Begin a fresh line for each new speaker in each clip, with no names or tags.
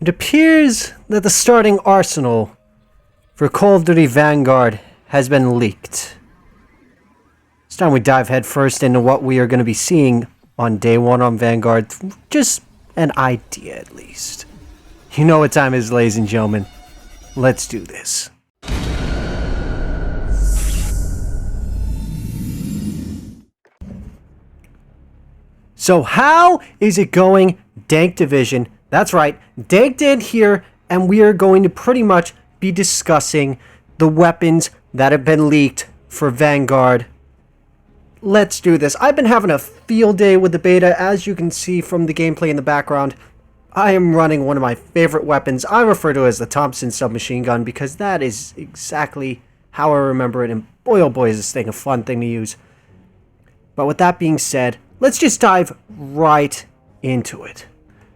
It appears that the starting arsenal for Call of Duty Vanguard has been leaked. It's time we dive headfirst into what we are going to be seeing on day one on Vanguard. Just an idea, at least. You know what time it is, ladies and gentlemen. Let's do this. So how is it going, Dank Division? That's right, Dank Dan here, and we are going to pretty much be discussing the weapons that have been leaked for Vanguard. Let's do this. I've been having a field day with the beta, as you can see from the gameplay in the background. I am running one of my favorite weapons. I refer to it as the Thompson submachine gun because that is exactly how I remember it, and boy oh boy is this thing a fun thing to use. But with that being said, let's just dive right into it.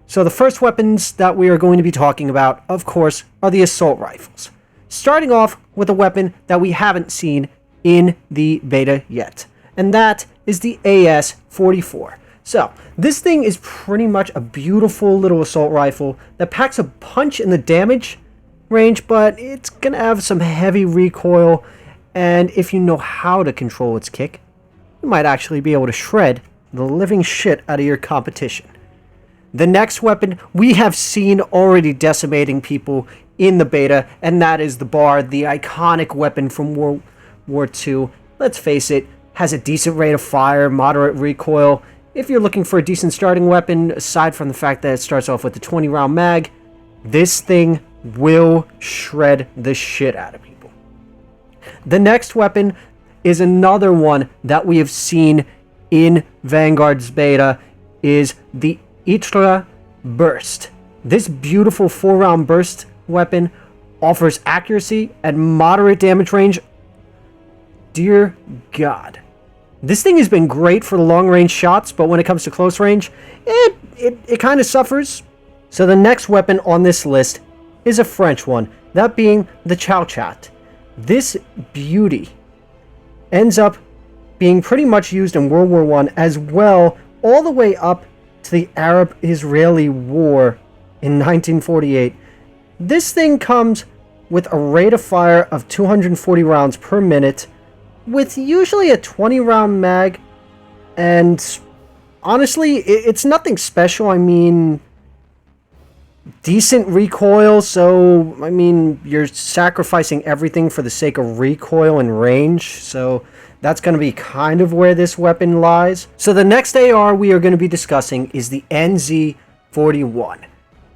So the first weapons that we are going to be talking about, of course, are the assault rifles. Starting off with a weapon that we haven't seen in the beta yet, and that is the AS-44. So this thing is pretty much a beautiful little assault rifle that packs a punch in the damage range, but it's gonna have some heavy recoil, and if you know how to control its kick, you might actually be able to shred the living shit out of your competition. The next weapon we have seen already decimating people in the beta, and that is the Bard, the iconic weapon from World War II. Let's face it, has a decent rate of fire, moderate recoil. If you're looking for a decent starting weapon, aside from the fact that it starts off with a 20-round mag, this thing will shred the shit out of people. The next weapon is another one that we have seen in Vanguard's beta, is the Itra Burst. This beautiful 4-round burst weapon offers accuracy and moderate damage range. Dear God. This thing has been great for long-range shots, but when it comes to close range, it kind of suffers. So the next weapon on this list is a French one, that being the Chow Chat. This beauty ends up being pretty much used in World War I as well, all the way up to the Arab-Israeli War in 1948. This thing comes with a rate of fire of 240 rounds per minute, with usually a 20-round mag, and honestly, it's nothing special. I mean, decent recoil, so, I mean, you're sacrificing everything for the sake of recoil and range, so that's going to be kind of where this weapon lies. So the next AR we are going to be discussing is the NZ41.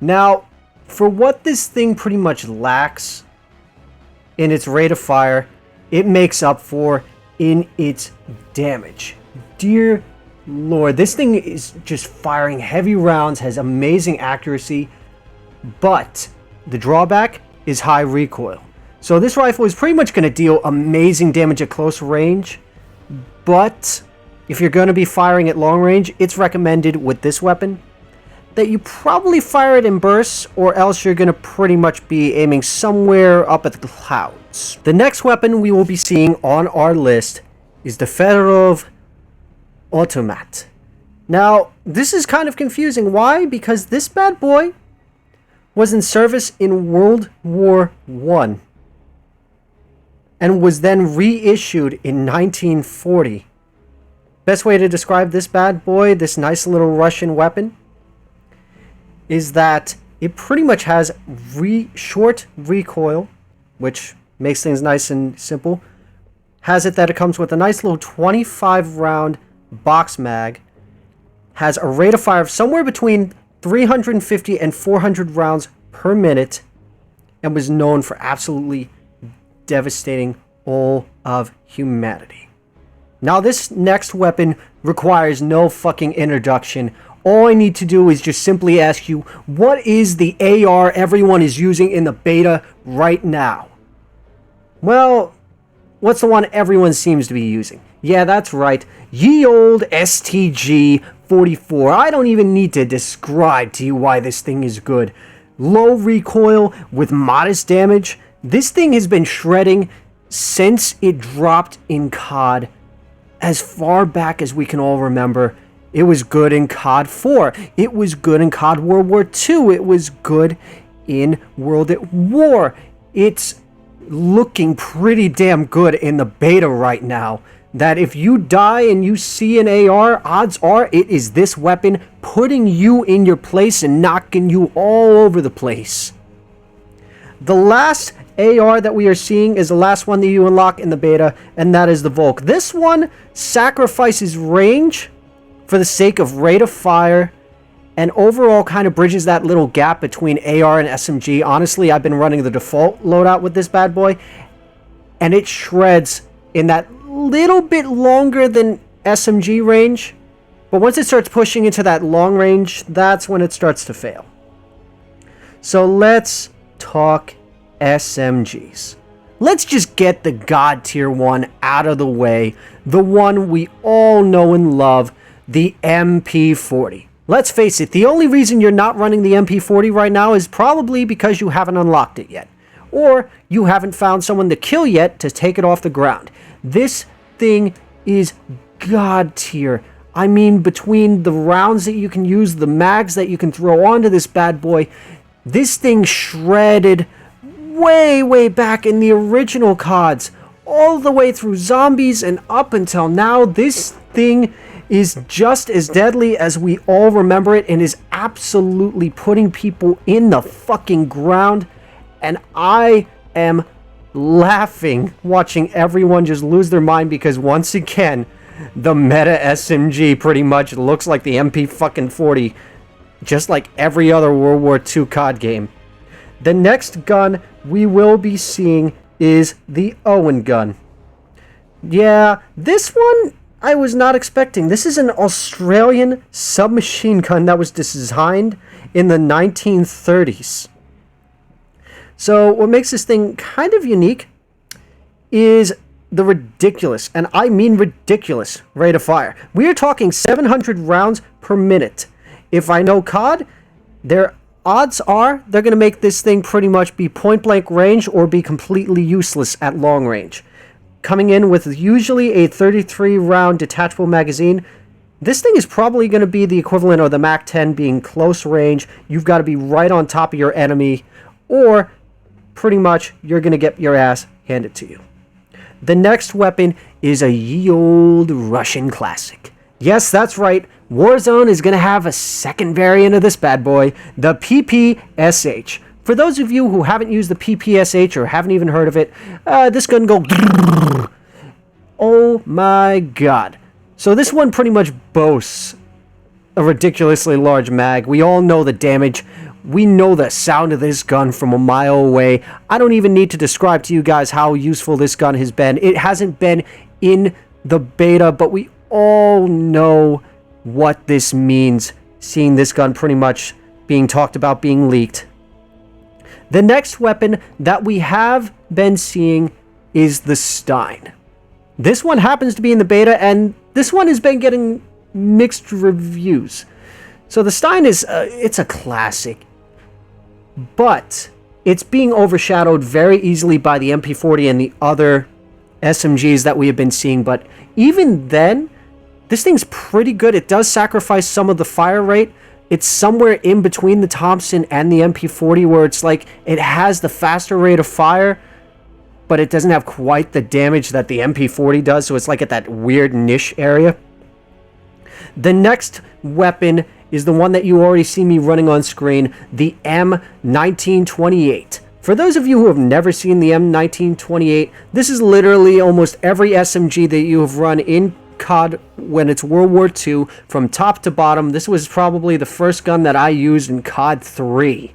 Now, for what this thing pretty much lacks in its rate of fire, it makes up for in its damage. Dear Lord, this thing is just firing heavy rounds, has amazing accuracy, but the drawback is high recoil. So this rifle is pretty much going to deal amazing damage at close range, but if you're going to be firing at long range, it's recommended with this weapon that you probably fire it in bursts, or else you're going to pretty much be aiming somewhere up at the clouds. The next weapon we will be seeing on our list is the Fedorov Automat. Now, this is kind of confusing. Why? Because this bad boy was in service in World War I and was then reissued in 1940. Best way to describe this bad boy, this nice little Russian weapon, is that it pretty much has short recoil, which makes things nice and simple. Has it that it comes with a nice little 25-round box mag, has a rate of fire of somewhere between 350 and 400 rounds per minute, and was known for absolutely devastating all of humanity. Now, this next weapon requires no fucking introduction. All I need to do is just simply ask you, what is the AR everyone is using in the beta right now? Well, what's the one everyone seems to be using? Yeah, that's right. Ye old STG-44. I don't even need to describe to you why this thing is good. Low recoil with modest damage. This thing has been shredding since it dropped in COD as far back as we can all remember. It was good in COD 4. It was good in COD World War II. It was good in World at War. It's looking pretty damn good in the beta right now. That if you die and you see an AR, odds are it is this weapon putting you in your place and knocking you all over the place. The last AR that we are seeing is the last one that you unlock in the beta, and that is the Volk. This one sacrifices range for the sake of rate of fire, and overall kind of bridges that little gap between AR and SMG. Honestly, I've been running the default loadout with this bad boy, and it shreds in that little bit longer than SMG range. But once it starts pushing into that long range, that's when it starts to fail. So let's talk SMGs. Let's just get the God tier one out of the way. The one we all know and love, the MP40. Let's face it, the only reason you're not running the MP40 right now is probably because you haven't unlocked it yet. Or you haven't found someone to kill yet to take it off the ground. This thing is God tier. I mean, between the rounds that you can use, the mags that you can throw onto this bad boy, this thing shredded way back in the original CODs, all the way through zombies and up until now. This thing is just as deadly as we all remember it, and is absolutely putting people in the fucking ground. And I am laughing watching everyone just lose their mind, because once again, the meta SMG pretty much looks like the MP40, just like every other World War II COD game. The next gun we will be seeing is the Owen gun. Yeah, this one I was not expecting. This is an Australian submachine gun that was designed in the 1930s. So what makes this thing kind of unique is the ridiculous, and I mean ridiculous, rate of fire. We are talking 700 rounds per minute. If I know COD, their odds are they're going to make this thing pretty much be point blank range or be completely useless at long range. Coming in with usually a 33 round detachable magazine, this thing is probably going to be the equivalent of the MAC-10 being close range. You've got to be right on top of your enemy, or pretty much you're going to get your ass handed to you. The next weapon is a ye old Russian classic. Yes, that's right. Warzone is going to have a second variant of this bad boy, the PPSH. For those of you who haven't used the PPSH or haven't even heard of it, this gun go... Oh my god. So this one pretty much boasts a ridiculously large mag. We all know the damage. We know the sound of this gun from a mile away. I don't even need to describe to you guys how useful this gun has been. It hasn't been in the beta, but we all know what this means, seeing this gun pretty much being talked about being leaked. The next weapon that we have been seeing is the Stein. This one happens to be in the beta, and this one has been getting mixed reviews. So the Stein is, it's a classic, but it's being overshadowed very easily by the MP40 and the other SMGs that we have been seeing. But even then, this thing's pretty good. It does sacrifice some of the fire rate. It's somewhere in between the Thompson and the MP40, where it's like it has the faster rate of fire, but it doesn't have quite the damage that the MP40 does. So it's like at that weird niche area. The next weapon is the one that you already see me running on screen, the M1928. For those of you who have never seen the M1928, this is literally almost every SMG that you have run in COD when it's World War II, from top to bottom. This was probably the first gun that I used in COD 3.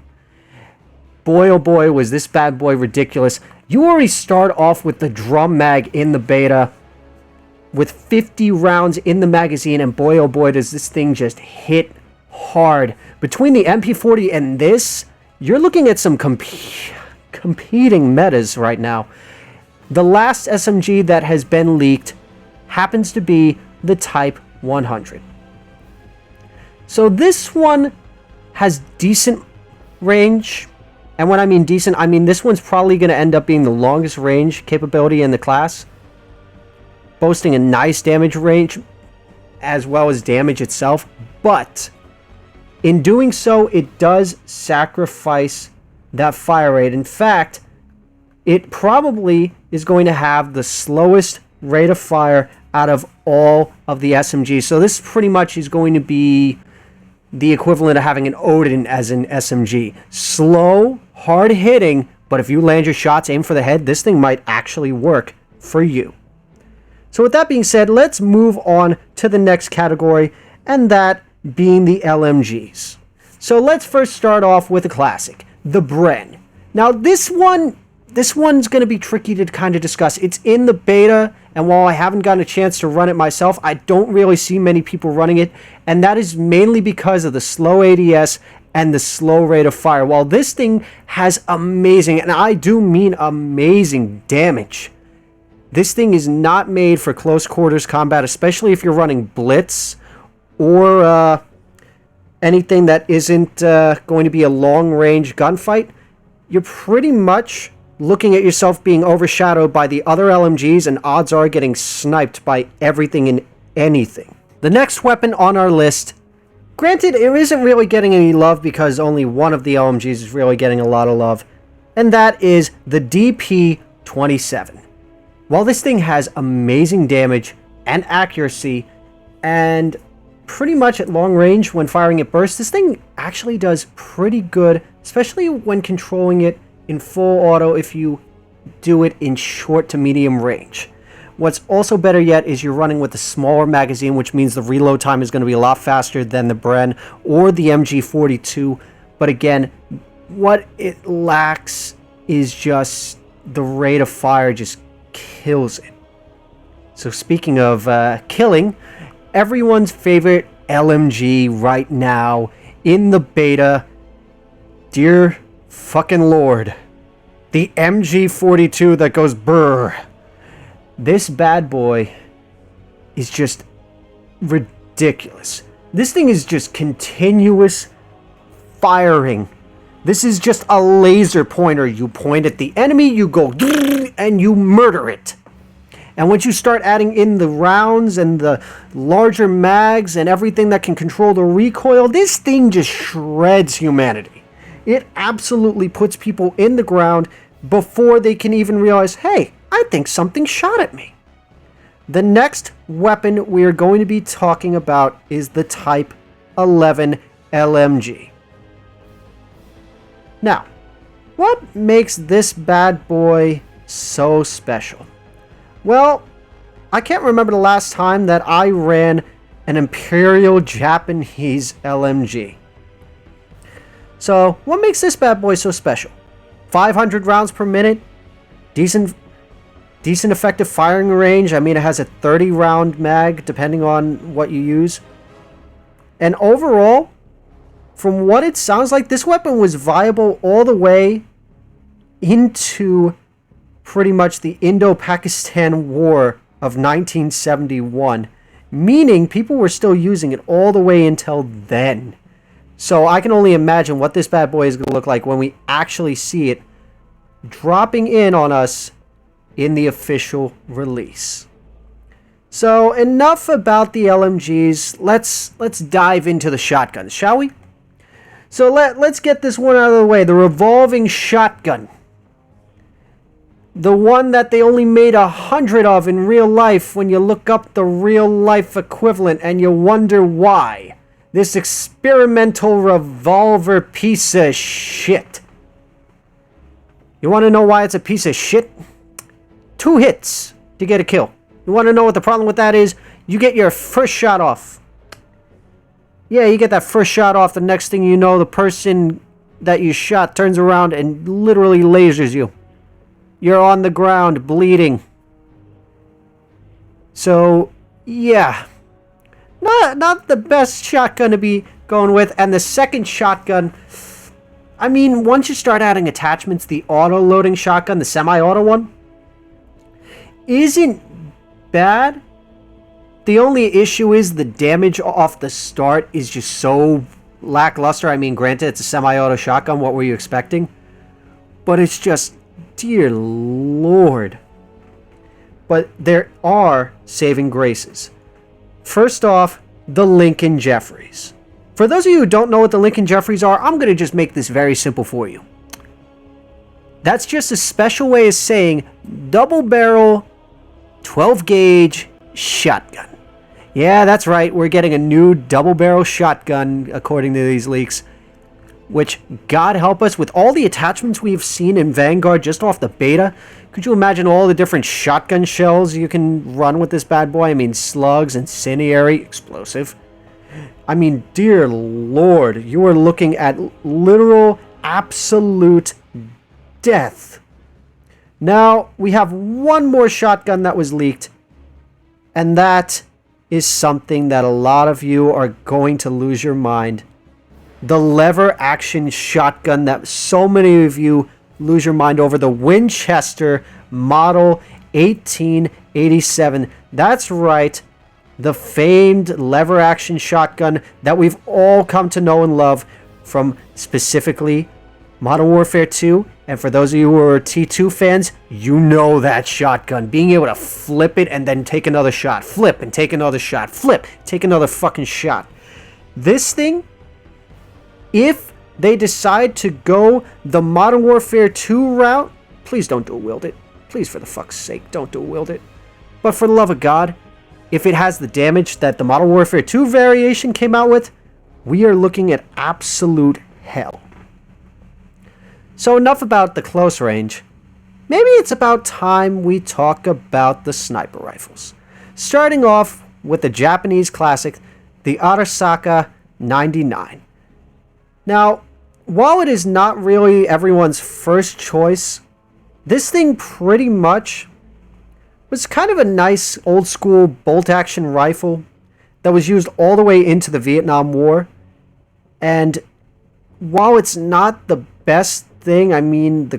Boy, oh boy, was this bad boy ridiculous. You already start off with the drum mag in the beta, with 50 rounds in the magazine, and boy, oh boy, does this thing just hit hard. Between the MP40 and this, you're looking at some competing metas right now. The last SMG that has been leaked happens to be the Type 100. So this one has decent range, and when I mean decent, I mean this one's probably going to end up being the longest range capability in the class, boasting a nice damage range, as well as damage itself, but in doing so, it does sacrifice that fire rate. In fact, it probably is going to have the slowest rate of fire out of all of the SMGs. So this pretty much is going to be the equivalent of having an Odin as an SMG. Slow, hard hitting, but if you land your shots, aim for the head, this thing might actually work for you. So with that being said, let's move on to the next category, and that being the LMGs. So let's first start off with a classic, the Bren. Now this one's going to be tricky to kind of discuss. It's in the beta, and while I haven't gotten a chance to run it myself, I don't really see many people running it, and that is mainly because of the slow ADS and the slow rate of fire. While this thing has amazing, and I do mean amazing, damage, this thing is not made for close quarters combat, especially if you're running Blitz or anything that isn't going to be a long-range gunfight. You're pretty much looking at yourself being overshadowed by the other LMGs, and odds are getting sniped by everything and anything. The next weapon on our list, granted, it isn't really getting any love because only one of the LMGs is really getting a lot of love, and that is the DP-27. While this thing has amazing damage and accuracy, and pretty much at long range when firing at burst, this thing actually does pretty good, especially when controlling it in full auto if you do it in short to medium range. What's also better yet is you're running with a smaller magazine, which means the reload time is going to be a lot faster than the Bren or the MG42. But again, what it lacks is just the rate of fire just kills it. So speaking of killing, everyone's favorite LMG right now in the beta, dear fucking lord, the MG42 that goes brrr. This bad boy is just ridiculous. This thing is just continuous firing. This is just a laser pointer. You point at the enemy, you go and you murder it. And once you start adding in the rounds and the larger mags and everything that can control the recoil, this thing just shreds humanity. It absolutely puts people in the ground before they can even realize, hey, I think something shot at me. The next weapon we are going to be talking about is the Type 11 LMG. Now, what makes this bad boy so special? Well, I can't remember the last time that I ran an Imperial Japanese LMG. So, what makes this bad boy so special? 500 rounds per minute, decent effective firing range. I mean, it has a 30 round mag depending on what you use. And overall, from what it sounds like, this weapon was viable all the way into pretty much the Indo-Pakistan War of 1971, meaning people were still using it all the way until then. So I can only imagine what this bad boy is going to look like when we actually see it dropping in on us in the official release. So enough about the LMGs. Let's dive into the shotguns, shall we? So let's get this one out of the way. The revolving shotgun. The one that they only made 100 of in real life when you look up the real life equivalent and you wonder why. This experimental revolver piece of shit. You want to know why it's a piece of shit? 2 hits to get a kill. You want to know what the problem with that is? You get your first shot off. Yeah, you get that first shot off. The next thing you know, the person that you shot turns around and literally lasers you. You're on the ground bleeding. So, yeah. Not the best shotgun to be going with. And the second shotgun, I mean, once you start adding attachments, the auto-loading shotgun, the semi-auto one, isn't bad. The only issue is the damage off the start is just so lackluster. I mean, granted, it's a semi-auto shotgun. What were you expecting? But it's just, dear Lord. But there are saving graces. First off, the Lincoln Jeffries. For those of you who don't know what the Lincoln Jeffries are, I'm going to just make this very simple for you. That's just a special way of saying double barrel 12 gauge shotgun. Yeah, that's right. We're getting a new double barrel shotgun according to these leaks. Which, God help us, with all the attachments we've seen in Vanguard just off the beta, could you imagine all the different shotgun shells you can run with this bad boy? I mean, slugs, incendiary, explosive. I mean, dear Lord, you are looking at literal, absolute death. Now, we have one more shotgun that was leaked, and that is something that a lot of you are going to lose your mind. The lever action shotgun that so many of you lose your mind over, the Winchester Model 1887. That's right, the famed lever action shotgun that we've all come to know and love from specifically Modern Warfare 2. And for those of you who are T2 fans, you know that shotgun. Being able to flip it and then take another shot. Flip and take another shot. Flip, take another fucking shot. This thing, if they decide to go the Modern Warfare 2 route, please don't dual wield it. Please, for the fuck's sake, don't dual wield it. But for the love of God, if it has the damage that the Modern Warfare 2 variation came out with, we are looking at absolute hell. So enough about the close range. Maybe it's about time we talk about the sniper rifles. Starting off with the Japanese classic, the Arisaka 99. Now, while it is not really everyone's first choice, this thing pretty much was kind of a nice old school bolt action rifle that was used all the way into the Vietnam War. And while it's not the best thing, I mean,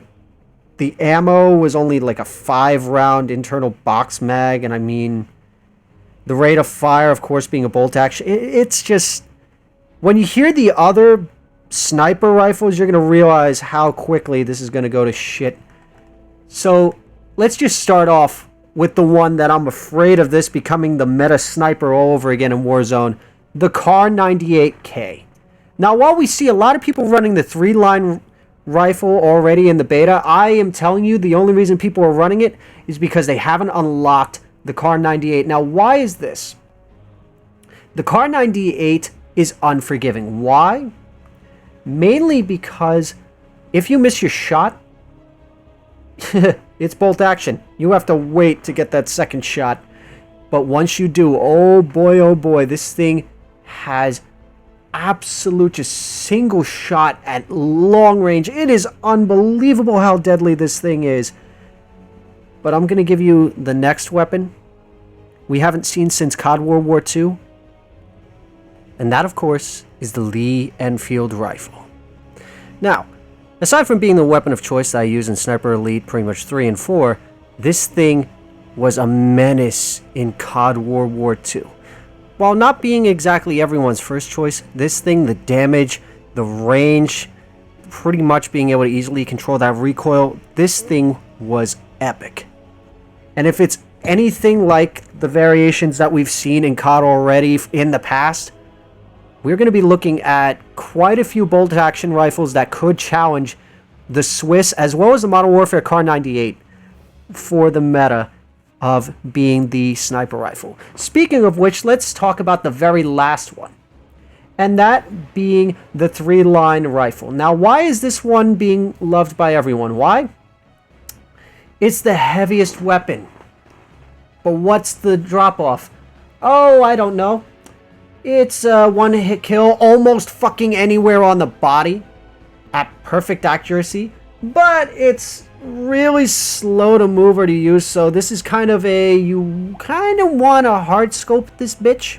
the ammo was only like a 5-round internal box mag, and I mean, the rate of fire, of course, being a bolt action, it's just, when you hear the other sniper rifles, you're going to realize how quickly this is going to go to shit. So let's just start off with the one that I'm afraid of this becoming the meta sniper all over again in Warzone, the Kar 98K. Now, while we see a lot of people running the 3-line rifle already in the beta, I am telling you the only reason people are running it is because they haven't unlocked the Kar 98. Now, why is this? The Kar 98 is unforgiving. Why? Mainly because if you miss your shot, it's bolt action. You have to wait to get that second shot. But once you do, oh boy, this thing has absolute just single shot at long range. It is unbelievable how deadly this thing is. But I'm going to give you the next weapon we haven't seen since COD World War II. And that, of course, is the Lee Enfield rifle. Now, aside from being the weapon of choice that I use in Sniper Elite pretty much 3 and 4, this thing was a menace in COD World War II. While not being exactly everyone's first choice, this thing, the damage, the range, pretty much being able to easily control that recoil, this thing was epic. And if it's anything like the variations that we've seen in COD already in the past, we're going to be looking at quite a few bolt action rifles that could challenge the Swiss as well as the Modern Warfare Kar 98 for the meta of being the sniper rifle. Speaking of which, let's talk about the very last one, and that being the 3-line rifle. Now, why is this one being loved by everyone? Why? It's the heaviest weapon. But what's the drop-off? Oh, I don't know. It's a one-hit kill almost fucking anywhere on the body at perfect accuracy, but it's really slow to move or to use, so this is kind of a, you kind of want to hard scope this bitch,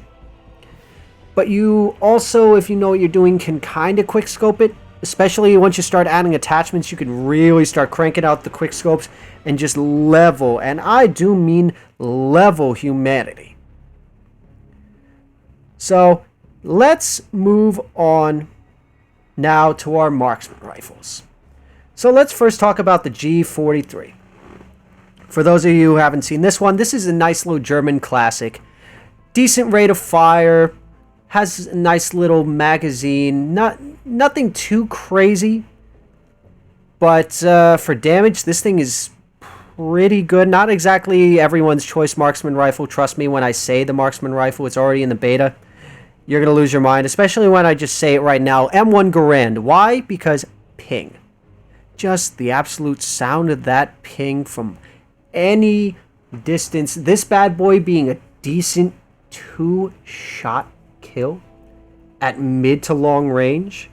but you also, if you know what you're doing, can kind of quick scope it. Especially once you start adding attachments, you can really start cranking out the quick scopes and just level, and I do mean level, humanity. So let's move on now to our Marksman rifles. So let's first talk about the G43. For those of you who haven't seen this one, this is a nice little German classic. decent rate of fire, has a nice little magazine, nothing too crazy, but for damage, this thing is pretty good. Not exactly everyone's choice marksman rifle. Trust me when I say the marksman rifle, it's already in the beta. You're going to lose your mind, especially when I just say it right now. M1 Garand. Why? Because ping. Just the absolute sound of that ping from any distance. This bad boy being a decent 2-shot kill at mid to long range.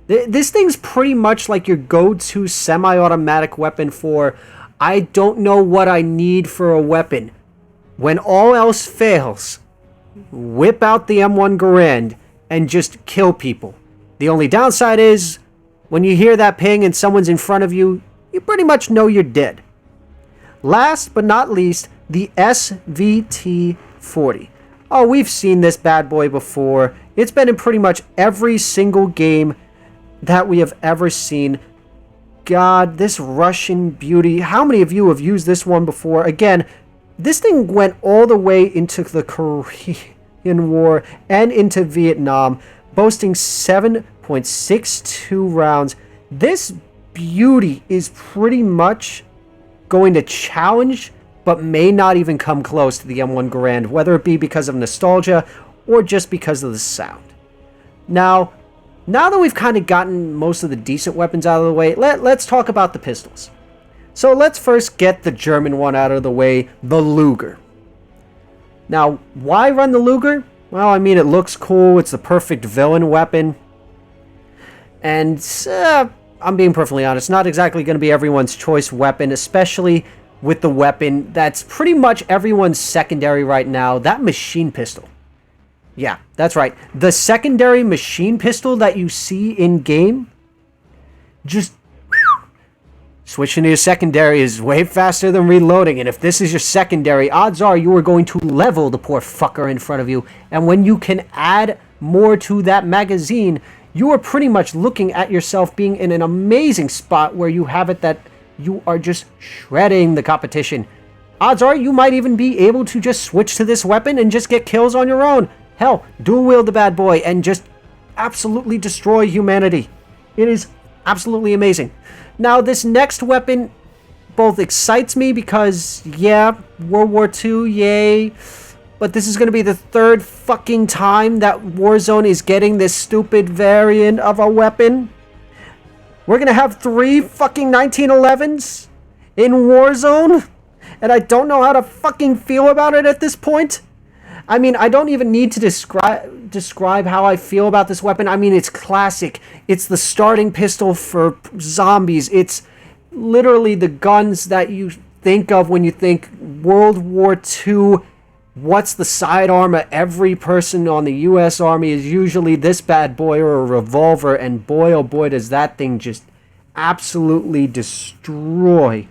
This thing's pretty much like your go-to semi-automatic weapon for, I don't know what I need for a weapon. When all else fails, whip out the M1 Garand and just kill people. The only downside is, when you hear that ping and someone's in front of you, you pretty much know you're dead. Last but not least, the SVT-40. Oh, we've seen this bad boy before. It's been in pretty much every single game that we have ever seen. God, this Russian beauty. How many of you have used this one before? Again, this thing went all the way into the Korean War and into Vietnam, boasting 7.62 rounds. This beauty is pretty much going to challenge, but may not even come close to the M1 Garand, whether it be because of nostalgia or just because of the sound. Now that we've kind of gotten most of the decent weapons out of the way, let's talk about the pistols. So let's first get the German one out of the way, the Luger. Now, why run the Luger? Well, I mean, it looks cool. It's the perfect villain weapon. And I'm being perfectly honest, not exactly going to be everyone's choice weapon, especially with the weapon that's pretty much everyone's secondary right now, that machine pistol. Yeah, that's right. The secondary machine pistol that you see in game, just switching to your secondary is way faster than reloading. And if this is your secondary, odds are you are going to level the poor fucker in front of you. And when you can add more to that magazine, you are pretty much looking at yourself being in an amazing spot where you have it that you are just shredding the competition. Odds are you might even be able to just switch to this weapon and just get kills on your own. Hell, dual wield the bad boy and just absolutely destroy humanity. It is absolutely amazing. Now, this next weapon both excites me because, yeah, World War II, yay. But this is going to be the third fucking time that Warzone is getting this stupid variant of a weapon. We're going to have 3 fucking 1911s in Warzone. And I don't know how to fucking feel about it at this point. I mean, I don't even need to describe how I feel about this weapon. I mean, it's classic. It's the starting pistol for zombies. It's literally the guns that you think of when you think World War II. What's the sidearm of every person on the U.S. Army is usually this bad boy or a revolver. And boy, oh boy, does that thing just absolutely destroy.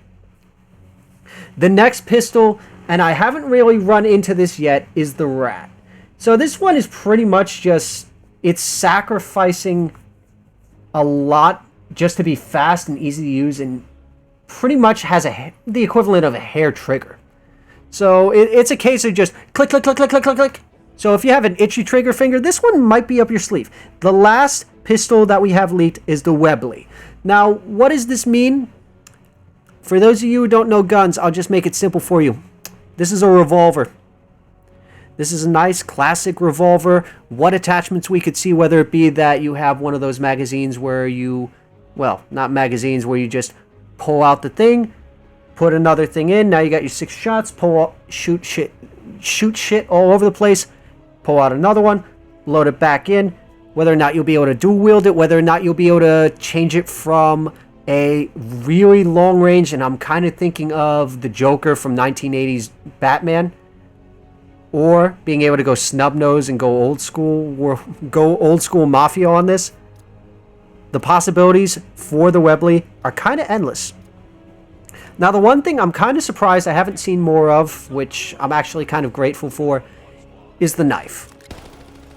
The next pistol, and I haven't really run into this yet, is the Rat. So this one is pretty much just, it's sacrificing a lot just to be fast and easy to use, and pretty much has the equivalent of a hair trigger. So it's a case of just click, click, click, click, click, click, click. So if you have an itchy trigger finger, this one might be up your sleeve. The last pistol that we have leaked is the Webley. Now, what does this mean? For those of you who don't know guns, I'll just make it simple for you. This is a revolver. This is a nice classic revolver. What attachments we could see, whether it be that you have one of those magazines where you, well, not magazines, where you just pull out the thing, put another thing in. Now you got your 6 shots, shoot shit all over the place, pull out another one, load it back in. Whether or not you'll be able to dual wield it, whether or not you'll be able to change it from a really long range, and I'm kind of thinking of the Joker from 1980s Batman, or being able to go snub nose and go old school mafia on this. The possibilities for the Webley are kind of endless. Now, the one thing I'm kind of surprised I haven't seen more of, which I'm actually kind of grateful for, is the knife.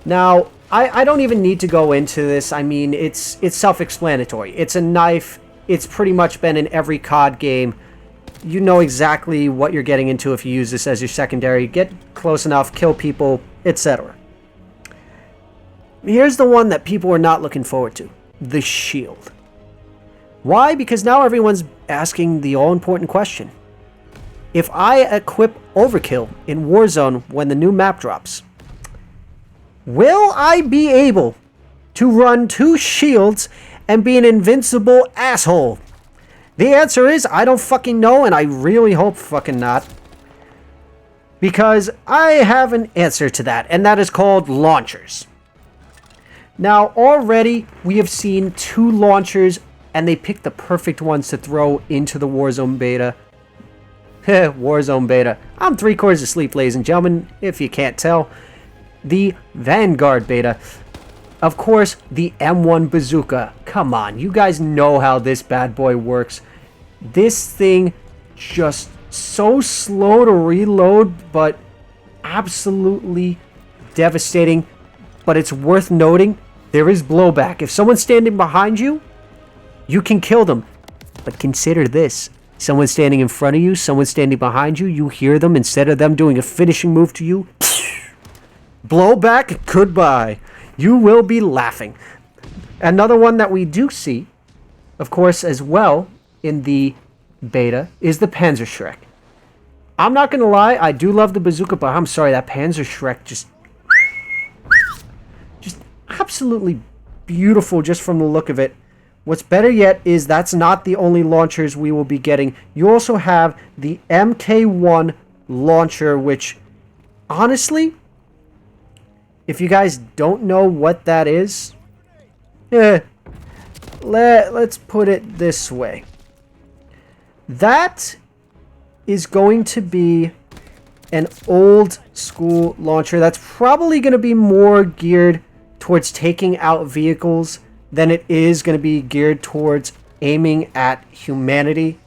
Now, I don't even need to go into this. I mean, it's self-explanatory. It's a knife. It's pretty much been in every COD game. you know exactly what you're getting into if you use this as your secondary. Get close enough, kill people, etc. Here's the one that people are not looking forward to. The shield. Why? Because now everyone's asking the all-important question. If I equip Overkill in Warzone when the new map drops, will I be able to run 2 shields and be an invincible asshole? The answer is, I don't fucking know, and I really hope fucking not. Because I have an answer to that, and that is called launchers. Now, already, we have seen 2 launchers, and they picked the perfect ones to throw into the Warzone beta. Warzone beta. I'm 3/4 asleep, ladies and gentlemen, if you can't tell. The Vanguard beta. Of course, the M1 bazooka. Come on, you guys know how this bad boy works. This thing just so slow to reload, but absolutely devastating. But it's worth noting, there is blowback. If someone's standing behind you, you can kill them. But consider this. Someone's standing in front of you, someone's standing behind you, you hear them, instead of them doing a finishing move to you, blowback, goodbye. You will be laughing. Another one that we do see, of course, as well, in the beta, is the Panzerschreck. I'm not going to lie, I do love the bazooka, but I'm sorry, that Panzerschreck just absolutely beautiful just from the look of it. What's better yet is that's not the only launchers we will be getting. You also have the MK1 launcher, which, honestly, if you guys don't know what that is, let's put it this way. That is going to be an old school launcher that's probably going to be more geared towards taking out vehicles than it is going to be geared towards aiming at humanity.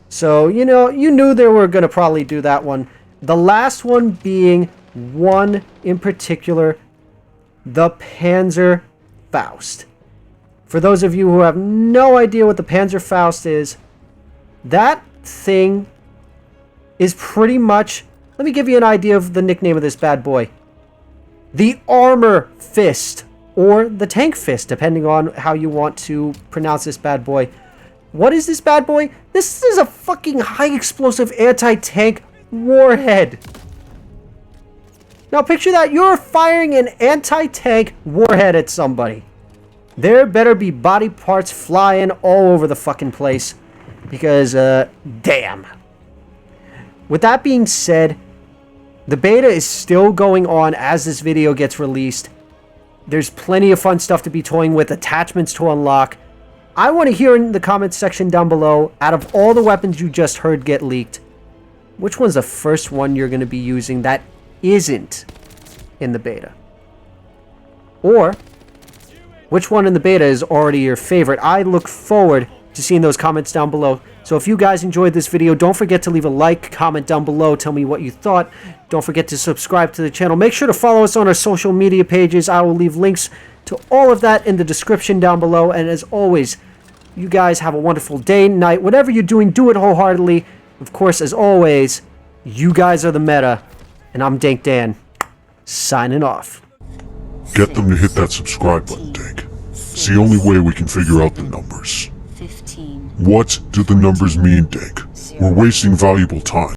So, you know, you knew they were going to probably do that one. The last one being one in particular, the Panzer Faust. For those of you who have no idea what the Panzer Faust is, that thing is pretty much, let me give you an idea of the nickname of this bad boy. The Armor Fist, or the Tank Fist, depending on how you want to pronounce this bad boy. What is this bad boy? This is a fucking high explosive anti-tank warhead. Now picture that, you're firing an anti-tank warhead at somebody. There better be body parts flying all over the fucking place. Because, damn. With that being said, the beta is still going on as this video gets released. There's plenty of fun stuff to be toying with, attachments to unlock. I want to hear in the comments section down below, out of all the weapons you just heard get leaked, which one's the first one you're going to be using that isn't in the beta? Or, which one in the beta is already your favorite? I look forward to seeing those comments down below. So if you guys enjoyed this video, don't forget to leave a like, comment down below, tell me what you thought. Don't forget to subscribe to the channel. Make sure to follow us on our social media pages. I will leave links to all of that in the description down below. And as always, you guys have a wonderful day, night, whatever you're doing, do it wholeheartedly. Of course, as always, you guys are the meta. And I'm Dank Dan, signing off.
Get them to hit that subscribe button, Dank. It's the only way we can figure out the numbers.
15.
What do the numbers mean, Dank? We're wasting valuable time.